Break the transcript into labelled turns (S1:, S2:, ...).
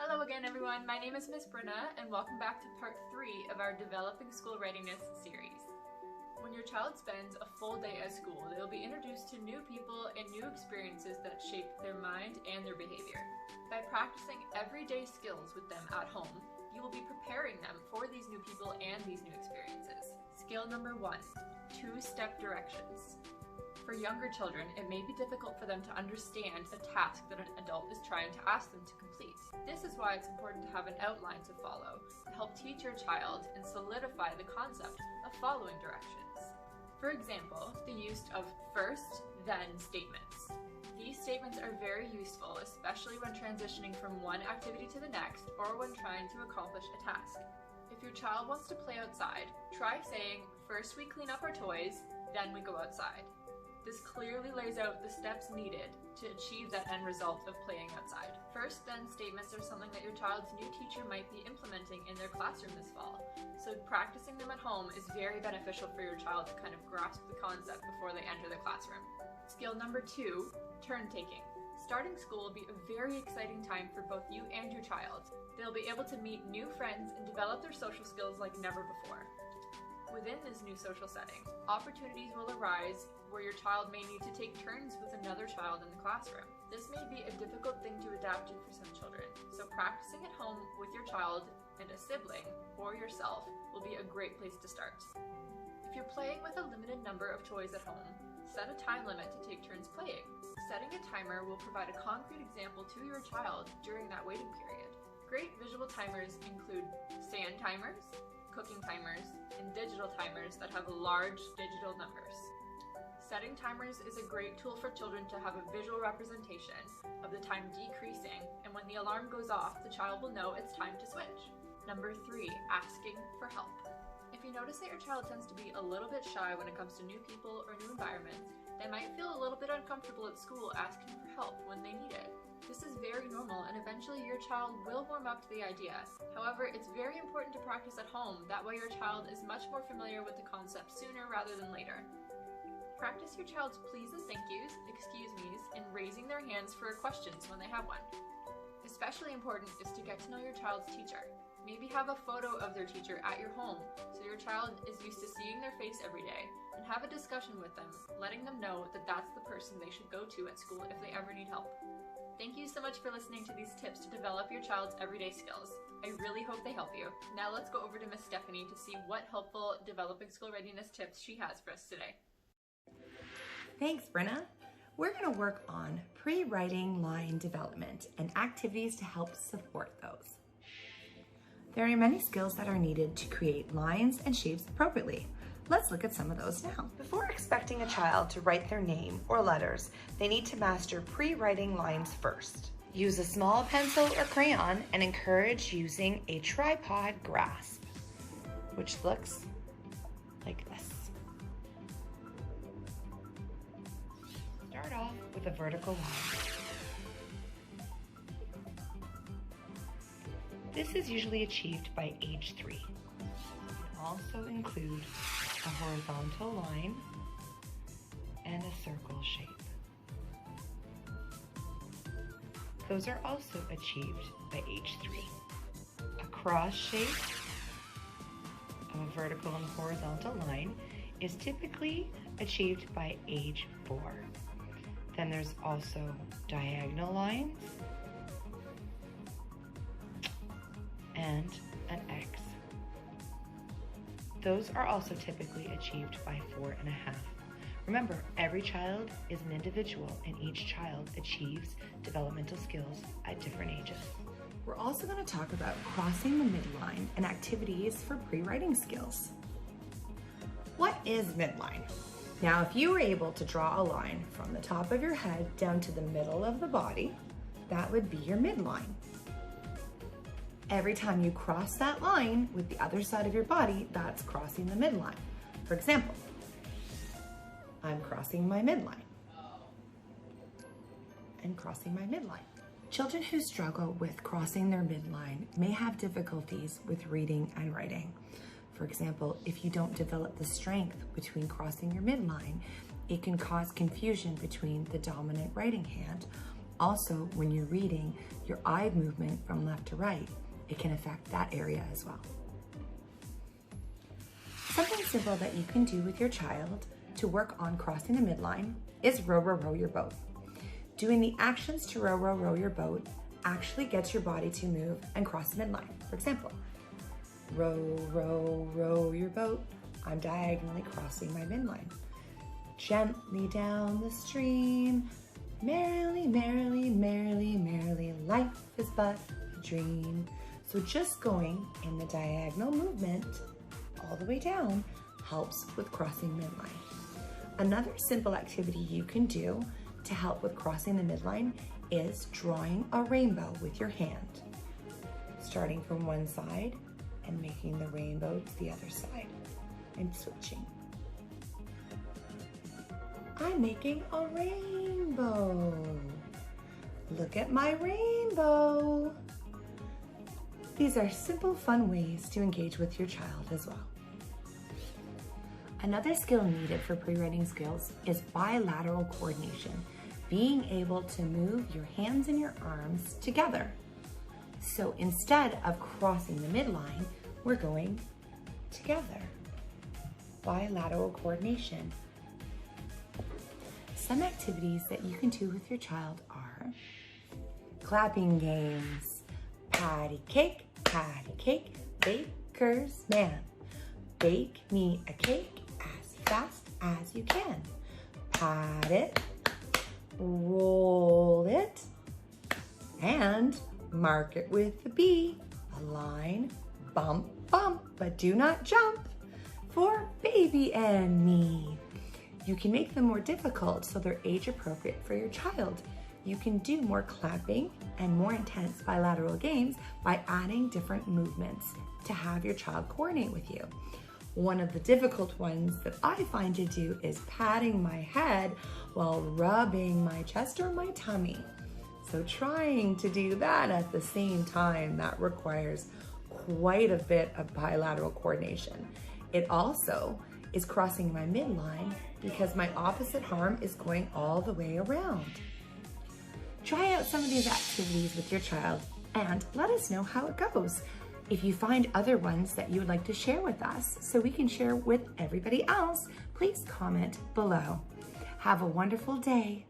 S1: Hello again everyone, my name is Miss Brynna and welcome back to part 3 of our Developing School Readiness series. When your child spends a full day at school, they will be introduced to new people and new experiences that shape their mind and their behavior. By practicing everyday skills with them at home, you will be preparing them for these new people and these new experiences. Skill number 1, two-step directions. For younger children, it may be difficult for them to understand a task that an adult is trying to ask them to complete. This is why it's important to have an outline to follow to help teach your child and solidify the concept of following directions. For example, the use of first, then statements. These statements are very useful, especially when transitioning from one activity to the next or when trying to accomplish a task. If your child wants to play outside, try saying, first we clean up our toys, then we go outside. This clearly lays out the steps needed to achieve that end result of playing outside. First then statements are something that your child's new teacher might be implementing in their classroom this fall, so practicing them at home is very beneficial for your child to kind of grasp the concept before they enter the classroom. Skill number 2, turn taking. Starting school will be a very exciting time for both you and your child. They'll be able to meet new friends and develop their social skills like never before. Within this new social setting, opportunities will arise where your child may need to take turns with another child in the classroom. This may be a difficult thing to adapt to for some children, so practicing at home with your child and a sibling or yourself will be a great place to start. If you're playing with a limited number of toys at home, set a time limit to take turns playing. Setting a timer will provide a concrete example to your child during that waiting period. Great visual timers include sand timers, cooking timers, and digital timers that have large digital numbers. Setting timers is a great tool for children to have a visual representation of the time decreasing, and when the alarm goes off, the child will know it's time to switch. Number 3, asking for help. If you notice that your child tends to be a little bit shy when it comes to new people or new environments, they might feel a little bit uncomfortable at school asking for help when they need it. This is very normal, and eventually your child will warm up to the idea. However, it's very important to practice at home, that way your child is much more familiar with the concept sooner rather than later. Practice your child's please and thank yous, excuse me's, and raising their hands for questions when they have one. Especially important is to get to know your child's teacher. Maybe have a photo of their teacher at your home so your child is used to seeing their face every day, and have a discussion with them, letting them know that that's the person they should go to at school if they ever need help. Thank you so much for listening to these tips to develop your child's everyday skills. I really hope they help you. Now let's go over to Miss Stephanie to see what helpful developing school readiness tips she has for us today.
S2: Thanks, Brynna. We're going to work on pre-writing line development and activities to help support those. There are many skills that are needed to create lines and shapes appropriately. Let's look at some of those now. Before expecting a child to write their name or letters, they need to master pre-writing lines first. Use a small pencil or crayon and encourage using a tripod grasp, which looks like this. Start off with a vertical line. This is usually achieved by age 3. Also include a horizontal line and a circle shape. Those are also achieved by age 3. A cross shape of a vertical and horizontal line is typically achieved by age 4. Then there's also diagonal lines and an X. Those are also typically achieved by 4.5. Remember, every child is an individual and each child achieves developmental skills at different ages. We're also going to talk about crossing the midline and activities for pre-writing skills. What is midline? Now, if you were able to draw a line from the top of your head down to the middle of the body, that would be your midline. Every time you cross that line with the other side of your body, that's crossing the midline. For example, I'm crossing my midline and crossing my midline. Children who struggle with crossing their midline may have difficulties with reading and writing. For example, if you don't develop the strength between crossing your midline, it can cause confusion between the dominant writing hand Also, when you're reading, your eye movement from left to right, it can affect that area as well. Something simple that you can do with your child to work on crossing the midline is row, row, row your boat. Doing the actions to row, row, row your boat actually gets your body to move and cross the midline. For example, row, row, row your boat. I'm diagonally crossing my midline. Gently down the stream, merrily, merrily, merrily, merrily, life is but a dream. So just going in the diagonal movement all the way down helps with crossing midline. Another simple activity you can do to help with crossing the midline is drawing a rainbow with your hand. Starting from one side and making the rainbow to the other side and switching. I'm making a rainbow. Look at my rainbow. These are simple, fun ways to engage with your child as well. Another skill needed for pre-writing skills is bilateral coordination, being able to move your hands and your arms together. So instead of crossing the midline, we're going together. Bilateral coordination. Some activities that you can do with your child are clapping games, patty cake, baker's man. Bake me a cake as fast as you can. Pat it, roll it, and mark it with the B. A line, bump, bump, but do not jump. For baby and me. You can make them more difficult so they're age appropriate for your child. You can do more clapping and more intense bilateral games by adding different movements to have your child coordinate with you. One of the difficult ones that I find to do is patting my head while rubbing my chest or my tummy. So trying to do that at the same time, that requires quite a bit of bilateral coordination. It also is crossing my midline because my opposite arm is going all the way around. Try out some of these activities with your child and let us know how it goes. If you find other ones that you would like to share with us so we can share with everybody else, please comment below. Have a wonderful day.